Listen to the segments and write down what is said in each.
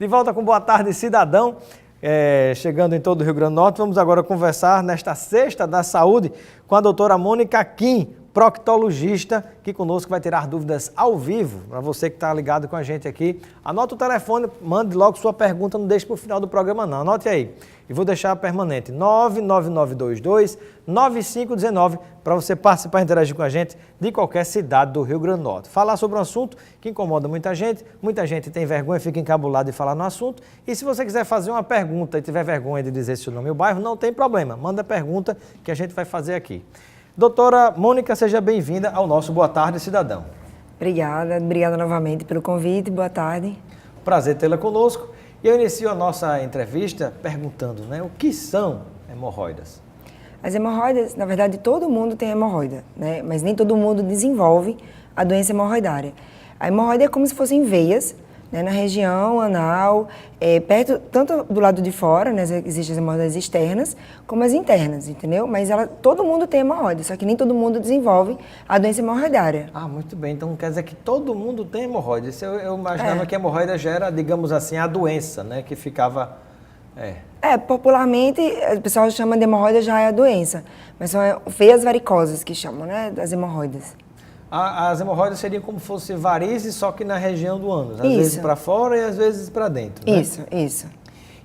De volta com Boa Tarde, Cidadão. Chegando em todo o Rio Grande do Norte, vamos agora conversar nesta Sexta da Saúde com a doutora Mônica Kim, proctologista, que conosco vai tirar dúvidas ao vivo. Para você que está ligado com a gente aqui, anota o telefone, mande logo sua pergunta, não deixe para o final do programa não, anote aí. E vou deixar permanente, 99922-9519, para você participar e interagir com a gente de qualquer cidade do Rio Grande do Norte. Falar sobre um assunto que incomoda muita gente tem vergonha, fica encabulado de falar no assunto. E se você quiser fazer uma pergunta e tiver vergonha de dizer seu nome e o bairro, não tem problema, manda a pergunta que a gente vai fazer aqui. Doutora Mônica, seja bem-vinda ao nosso Boa Tarde, Cidadão. Obrigada novamente pelo convite, boa tarde. Prazer tê-la conosco. E eu inicio a nossa entrevista perguntando, o que são hemorroidas? As hemorroidas, na verdade, todo mundo tem hemorroida, mas nem todo mundo desenvolve a doença hemorroidária. A hemorroida é como se fossem veias, na região anal, perto, tanto do lado de fora, existem as hemorroidas externas, como as internas, entendeu? Mas todo mundo tem hemorroida, só que nem todo mundo desenvolve a doença hemorroidária. Ah, muito bem. Então quer dizer que todo mundo tem hemorroida. Eu imaginava que a hemorroida já era, digamos assim, a doença, que ficava... Popularmente, o pessoal chama de hemorroida já é a doença, mas são veias varicosas que chamam, das hemorroidas. As hemorroidas seriam como se fosse varizes, só que na região do ânus. Às vezes para fora e às vezes para dentro. Isso.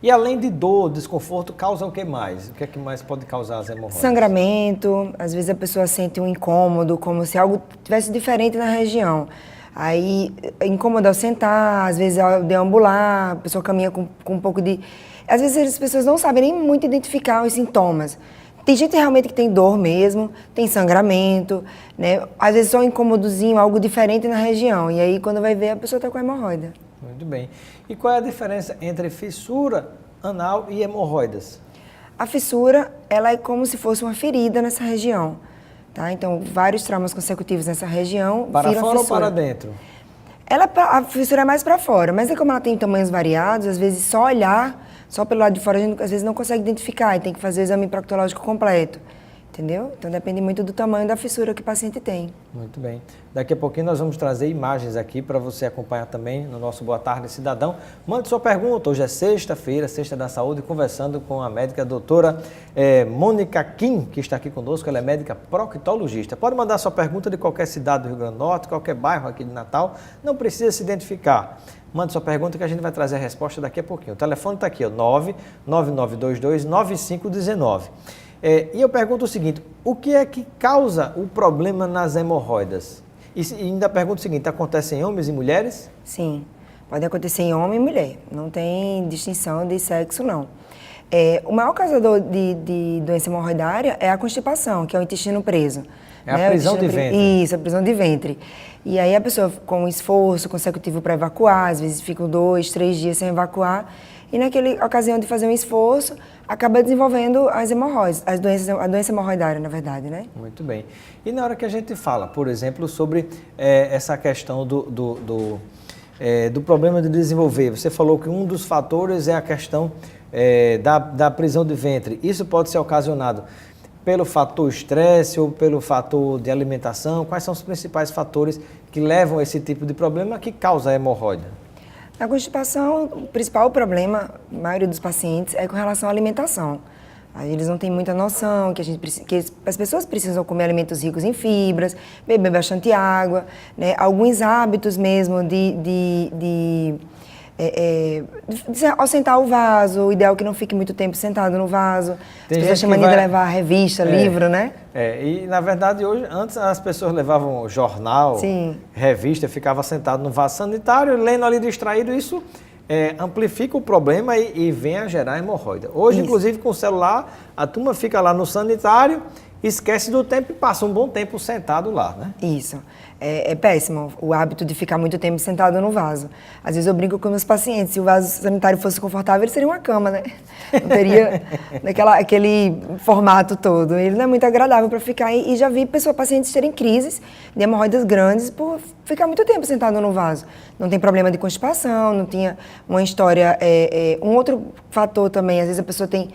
E além de dor, desconforto, causa o que mais? O que é que mais pode causar as hemorroidas? Sangramento, às vezes a pessoa sente um incômodo, como se algo tivesse diferente na região. Aí, incômodo ao sentar, às vezes ao deambular, a pessoa caminha com um pouco de... Às vezes as pessoas não sabem nem muito identificar os sintomas. Tem gente realmente que tem dor mesmo, tem sangramento, às vezes só um incômodozinho, algo diferente na região. E aí, quando vai ver, a pessoa está com hemorroida. Muito bem. E qual é a diferença entre fissura anal e hemorroidas? A fissura, ela é como se fosse uma ferida nessa região, tá? Então, vários traumas consecutivos nessa região para viram fora fissura. Ou para dentro? A fissura é mais para fora, mas como ela tem tamanhos variados, às vezes só olhar, só pelo lado de fora, a gente às vezes não consegue identificar e tem que fazer o exame proctológico completo, entendeu? Então depende muito do tamanho da fissura que o paciente tem. Muito bem. Daqui a pouquinho nós vamos trazer imagens aqui para você acompanhar também no nosso Boa Tarde, Cidadão. Mande sua pergunta. Hoje é sexta-feira, Sexta da Saúde, conversando com a médica doutora Mônica Kim, que está aqui conosco. Ela é médica proctologista. Pode mandar sua pergunta de qualquer cidade do Rio Grande do Norte, qualquer bairro aqui de Natal. Não precisa se identificar. Mande sua pergunta que a gente vai trazer a resposta daqui a pouquinho. O telefone está aqui, 99922-9519. E eu pergunto o seguinte, o que é que causa o problema nas hemorroidas? E ainda pergunto o seguinte, acontece em homens e mulheres? Sim, pode acontecer em homem e mulher, não tem distinção de sexo não. O maior causador de doença hemorroidária é a constipação, que é o intestino preso. É a prisão de ventre. Isso, a prisão de ventre. E aí a pessoa com um esforço consecutivo para evacuar, às vezes fica 2, 3 dias sem evacuar, e naquela ocasião de fazer um esforço, acaba desenvolvendo as hemorroidas, a doença hemorroidária, na verdade, Muito bem. E na hora que a gente fala, por exemplo, sobre essa questão do problema de desenvolver, você falou que um dos fatores é a questão da prisão de ventre. Isso pode ser ocasionado pelo fator estresse ou pelo fator de alimentação? Quais são os principais fatores que levam a esse tipo de problema que causa a hemorroida? Na constipação, o principal problema, a maioria dos pacientes, é com relação à alimentação. Aí eles não têm muita noção que as pessoas precisam comer alimentos ricos em fibras, beber bastante água, alguns hábitos mesmo ao sentar o vaso, o ideal é que não fique muito tempo sentado no vaso. As pessoas têm mania de levar revista, livro, E na verdade hoje, antes as pessoas levavam jornal, revista, ficava sentado no vaso sanitário, lendo ali distraído, isso amplifica o problema e vem a gerar hemorroida. Hoje, inclusive com o celular, a turma fica lá no sanitário, esquece do tempo e passa um bom tempo sentado lá, Isso. É péssimo o hábito de ficar muito tempo sentado no vaso. Às vezes eu brinco com meus pacientes, se o vaso sanitário fosse confortável, ele seria uma cama, Não teria aquele formato todo. Ele não é muito agradável para ficar. E já vi pacientes terem crises de hemorroidas grandes por ficar muito tempo sentado no vaso. Não tem problema de constipação, não tinha uma história... um outro fator também, às vezes a pessoa tem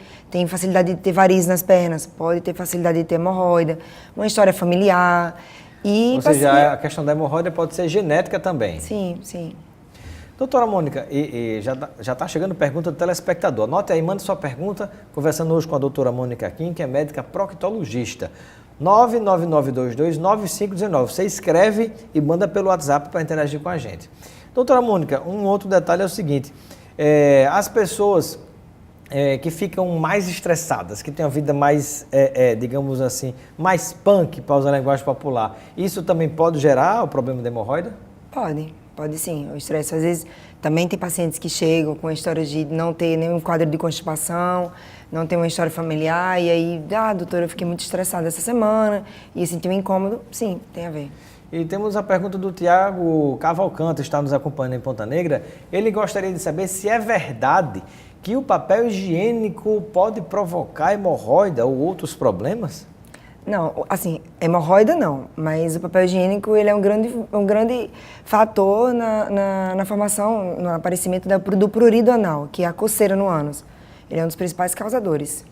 facilidade de ter varizes nas pernas, pode ter facilidade de ter hemorroida, uma história familiar... Ou seja, a questão da hemorroida pode ser genética também. Sim, sim. Doutora Mônica, já está chegando pergunta do telespectador. Anote aí, mande sua pergunta, conversando hoje com a doutora Mônica Kim, que é médica proctologista. 999229519. Você escreve e manda pelo WhatsApp para interagir com a gente. Doutora Mônica, um outro detalhe é o seguinte, as pessoas que ficam mais estressadas, que têm uma vida mais, digamos assim, mais punk, para usar a linguagem popular, isso também pode gerar o problema da hemorroida? Pode sim. O estresse, às vezes, também tem pacientes que chegam com a história de não ter nenhum quadro de constipação, não ter uma história familiar, e aí, doutora, eu fiquei muito estressada essa semana, e senti um incômodo. Sim, tem a ver. E temos a pergunta do Tiago Cavalcante, está nos acompanhando em Ponta Negra. Ele gostaria de saber se é verdade que o papel higiênico pode provocar hemorroida ou outros problemas? Não, assim, hemorroida não, mas o papel higiênico ele é um grande fator na formação, no aparecimento do prurido anal, que é a coceira no ânus. Ele é um dos principais causadores.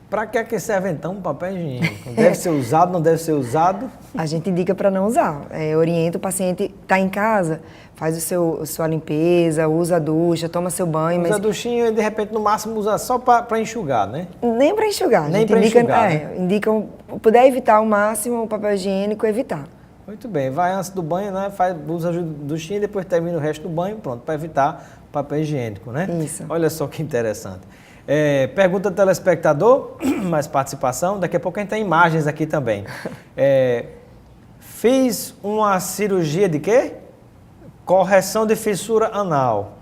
Para que serve então o papel higiênico? Deve ser usado, não deve ser usado? A gente indica para não usar. Orienta o paciente, está em casa, faz sua limpeza, usa a ducha, toma seu banho. Usa a duchinha e de repente no máximo usa só para enxugar, né? Nem para enxugar. Nem para enxugar, né? Puder evitar ao máximo o papel higiênico, evitar. Muito bem, vai antes do banho, né? Usa a duchinha e depois termina o resto do banho, pronto, para evitar o papel higiênico, né? Isso. Olha só que interessante. Pergunta do telespectador, mais participação, daqui a pouco a gente tem imagens aqui também. Fiz uma cirurgia de quê? Correção de fissura anal,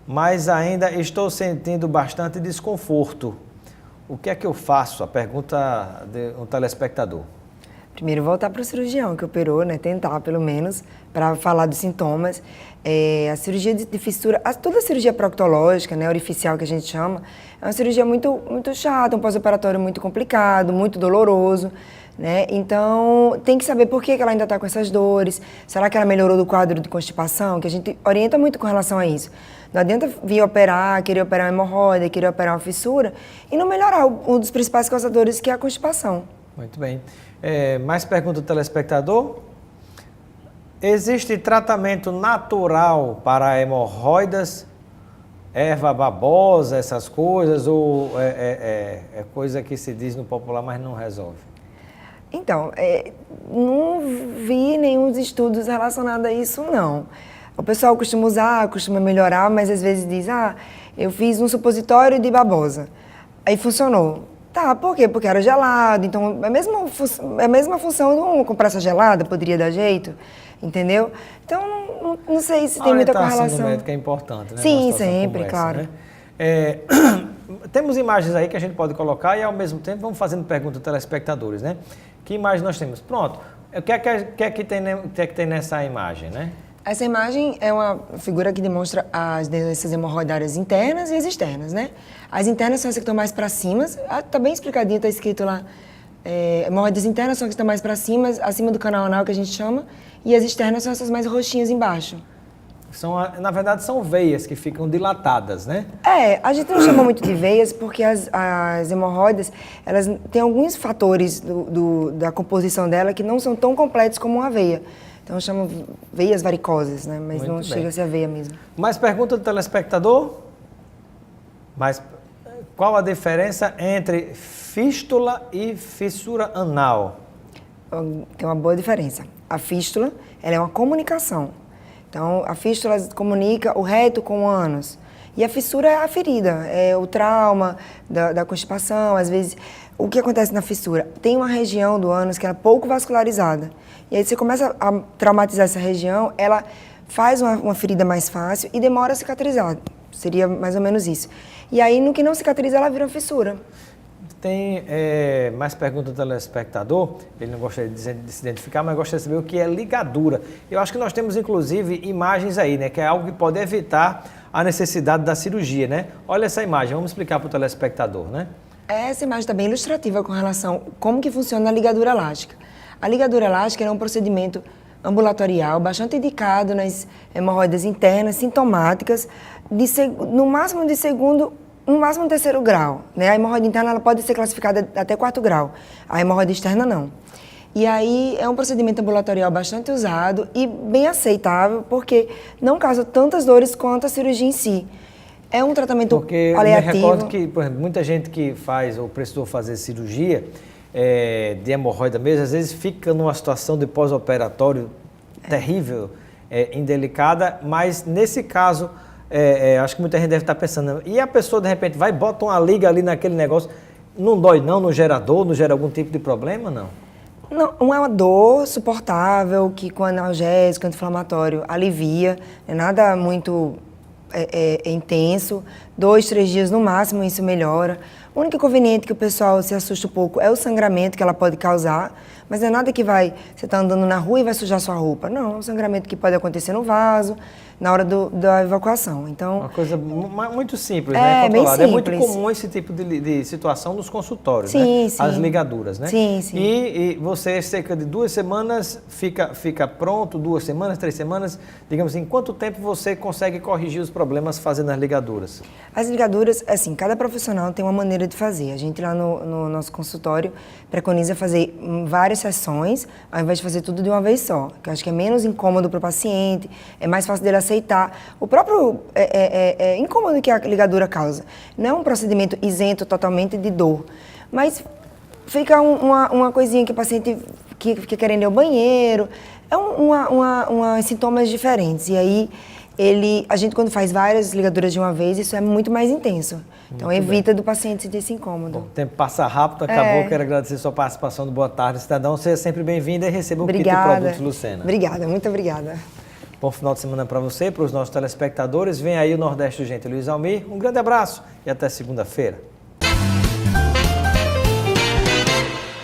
mas ainda estou sentindo bastante desconforto. O que é que eu faço? A pergunta de um telespectador. Primeiro voltar para o cirurgião que operou, né? Tentar pelo menos, para falar dos sintomas. A cirurgia de fissura, toda a cirurgia proctológica, né, orificial que a gente chama, é uma cirurgia muito, muito chata, um pós-operatório muito complicado, muito doloroso, né? Então, tem que saber por que ela ainda está com essas dores. Será que ela melhorou do quadro de constipação? Que a gente orienta muito com relação a isso. Não adianta vir operar, querer operar uma hemorroida, querer operar uma fissura e não melhorar um dos principais causadores, que é a constipação. Muito bem. Mais pergunta do telespectador? Existe tratamento natural para hemorroidas, erva babosa, essas coisas, ou é coisa que se diz no popular, mas não resolve? Então, não vi nenhum estudos relacionados a isso, não. O pessoal costuma usar, costuma melhorar, mas às vezes diz, eu fiz um supositório de babosa, aí funcionou. Tá, por quê? Porque era gelado, então é a mesma função de uma compressa gelada, poderia dar jeito, entendeu? Então, não sei se tem muita correlação. A orientação do médico é importante, né? Sim, sempre, claro. Né? Temos imagens aí que a gente pode colocar e, ao mesmo tempo, vamos fazendo perguntas aos telespectadores, né? Que imagem nós temos? Pronto. O que é que tem nessa imagem, né? Essa imagem é uma figura que demonstra as doenças hemorroidárias internas e as externas, né? As internas são as que estão mais para cima, está bem explicadinho, está escrito lá. Hemorroidas internas são as que estão mais para cima, acima do canal anal, que a gente chama, e as externas são essas mais roxinhas embaixo. Na verdade, são veias que ficam dilatadas, né? A gente não chama muito de veias porque as hemorroidas, elas têm alguns fatores da composição dela que não são tão completos como uma veia. Então, chamam veias varicosas, né? Mas muito não chega a ser a veia mesmo. Mais pergunta do telespectador? Qual a diferença entre fístula e fissura anal? Tem uma boa diferença. A fístula, ela é uma comunicação. Então, a fístula comunica o reto com o ânus. E a fissura é a ferida, é o trauma da constipação. Às vezes, o que acontece na fissura? Tem uma região do ânus que é pouco vascularizada. E aí você começa a traumatizar essa região, ela faz uma ferida mais fácil e demora a cicatrizar. Seria mais ou menos isso. E aí, no que não cicatriza, ela vira uma fissura. Tem mais perguntas do telespectador, ele não gostaria de se identificar, mas gostaria de saber o que é ligadura. Eu acho que nós temos, inclusive, imagens aí, né? Que é algo que pode evitar a necessidade da cirurgia, né? Olha essa imagem, vamos explicar para o telespectador, né? Essa imagem está bem ilustrativa com relação a como que funciona a ligadura elástica. A ligadura elástica é um procedimento ambulatorial bastante indicado nas hemorroidas internas, sintomáticas, no máximo de segundo, no máximo terceiro grau, né? A hemorroida interna ela pode ser classificada até 4º grau, a hemorroida externa não. E aí é um procedimento ambulatorial bastante usado e bem aceitável, porque não causa tantas dores quanto a cirurgia em si. É um tratamento porque paliativo. Porque eu me recordo que, por exemplo, muita gente que faz ou precisou fazer cirurgia de hemorroida mesmo, às vezes fica numa situação de pós-operatório terrível, indelicada, mas nesse caso, acho que muita gente deve estar pensando, e a pessoa de repente vai, bota uma liga ali naquele negócio, não dói não gera dor, não gera algum tipo de problema, não? Não, é uma dor suportável, que com analgésico, anti-inflamatório alivia, não é nada muito intenso, 2, 3 dias no máximo isso melhora. O único inconveniente que o pessoal se assusta um pouco é o sangramento que ela pode causar, mas não é nada que você está andando na rua e vai sujar sua roupa. Não, é um sangramento que pode acontecer no vaso, na hora da evacuação. Então, uma coisa muito simples, né? Bem simples. É muito comum esse tipo de situação nos consultórios, sim, né? Sim. As ligaduras, né? Sim, sim. E você, cerca de 2 semanas, fica pronto, 2 semanas, 3 semanas, digamos assim, quanto tempo você consegue corrigir os problemas fazendo as ligaduras? As ligaduras, assim, cada profissional tem uma maneira de fazer. A gente lá no nosso consultório preconiza fazer várias sessões, ao invés de fazer tudo de uma vez só, que eu acho que é menos incômodo para o paciente, é mais fácil dele aceitar. O próprio incômodo que a ligadura causa. Não é um procedimento isento totalmente de dor, mas fica uma coisinha que o paciente que fica querendo ir ao banheiro, é sintomas diferentes. E aí, a gente quando faz várias ligaduras de uma vez, isso é muito mais intenso. Então, muito evita do paciente sentir esse incômodo. Bom, o tempo passa rápido, acabou. Quero agradecer a sua participação no Boa Tarde, Cidadão. Seja sempre bem-vinda e receba um kit de produtos Lucena. Obrigada, muito obrigada. Bom final de semana para você, para os nossos telespectadores. Vem aí o Nordeste do Gente Luiz Almir. Um grande abraço e até segunda-feira.